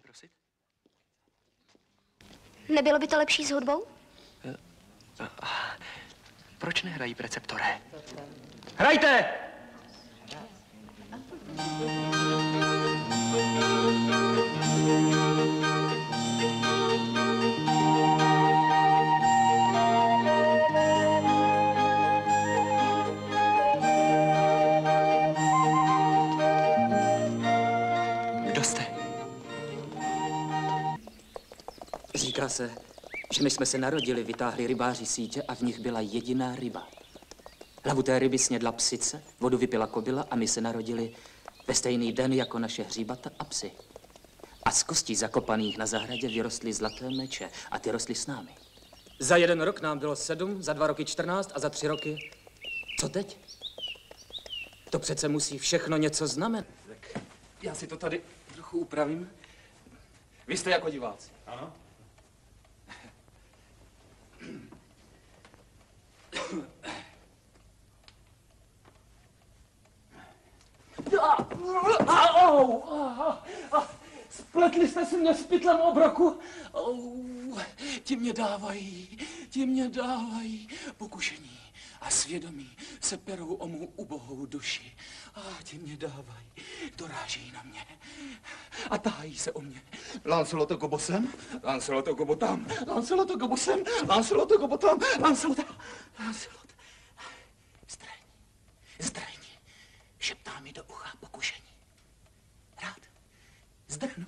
prosit? Nebylo by to lepší s hudbou? Proč nehrají preceptoré? Hrajte! Kdo jste? Říká se, že my jsme se narodili, vytáhli rybáři sítě a v nich byla jediná ryba. Hlavu té ryby snědla psice, vodu vypila kobila a my se narodili ve stejný den jako naše hříbata a psi. A z kostí zakopaných na zahradě vyrostly zlaté meče a ty rostly s námi. Za 1 rok nám bylo 7, za 2 roky 14 a za 3 roky... Co teď? To přece musí všechno něco znamenat. Tak já si to tady trochu upravím. Vy jste jako diváci. Ano. Spletli jste si mě s pytlem obroku. Ti mě dávají pokušení a svědomí se perou o mou ubohou duši. Ti mě dávají, dorážejí na mě a tahají se o mě. Lancelote Gobosem, Lancelote Gobotam, Lancelote Gobosem, Lancelote Gobotam, Lancelote... Zdrň, šeptá mi do ucha pokušení. Rád zdrhnu.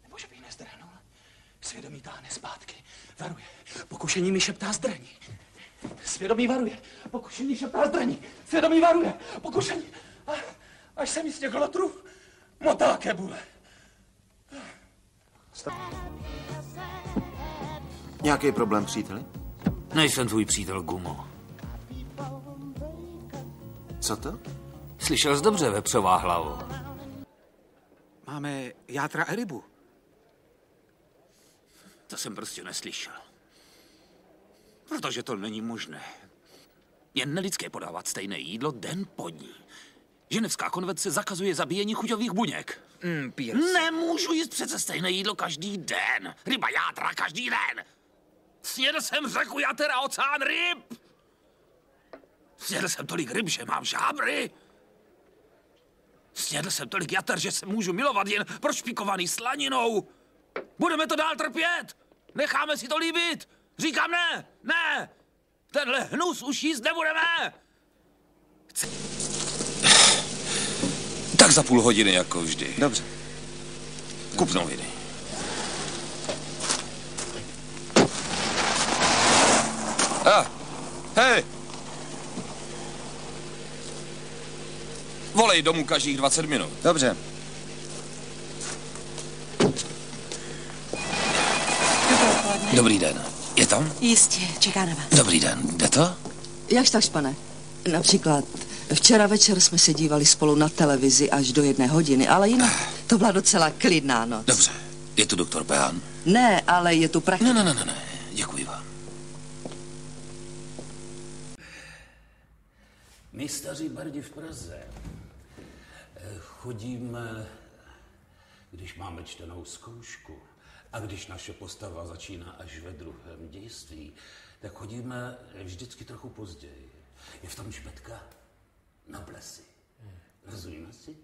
Nebo že bych nezdrhnul. Svědomí táhne zpátky, varuje. Pokušení mi šeptá zdrň. Svědomí varuje, pokušení šeptá zdrň. Svědomí varuje, pokušení. Až se mi z těch lotru motá kebule. Nějaký problém, příteli? Nejsem tvůj přítel, Gumo. Co to? Slyšel jsi dobře, vepřová hlavo. Máme játra a rybu. To jsem prostě neslyšel. Protože to není možné. Je nelidské podávat stejné jídlo den po dní. Ženevská konvence zakazuje zabíjení chuťových buněk. Nemůžu jíst přece stejné jídlo každý den. Ryba játra každý den. Snědl jsem řeku jater a oceán ryb. Snědl jsem tolik ryb, že mám žábry. Snědl jsem tolik jater, že se můžu milovat jen prošpikovaný slaninou. Budeme to dál trpět. Necháme si to líbit. Říkám ne, ne. Tenhle hnus už jíst nebudeme. Tak za půl hodiny, jako vždy. Dobře. Kup noviny. Hej! Volej domů každých 20 minut. Dobře. Dobrý den. Je tam? Jistě, čeká na vás. Dobrý den. Jde to? Jakž takž, pane? Například včera večer jsme se dívali spolu na televizi až do 1 hodiny, ale jinak to byla docela klidná noc. Dobře. Je tu doktor Peán? Ne, ale je tu praktik. Ne. Děkuji vám. My staří bardi v Praze chodíme, když máme čtenou zkoušku a když naše postava začíná až ve druhém dějství, tak chodíme vždycky trochu později. Je v tom špetka na plesy. Rozumíme si?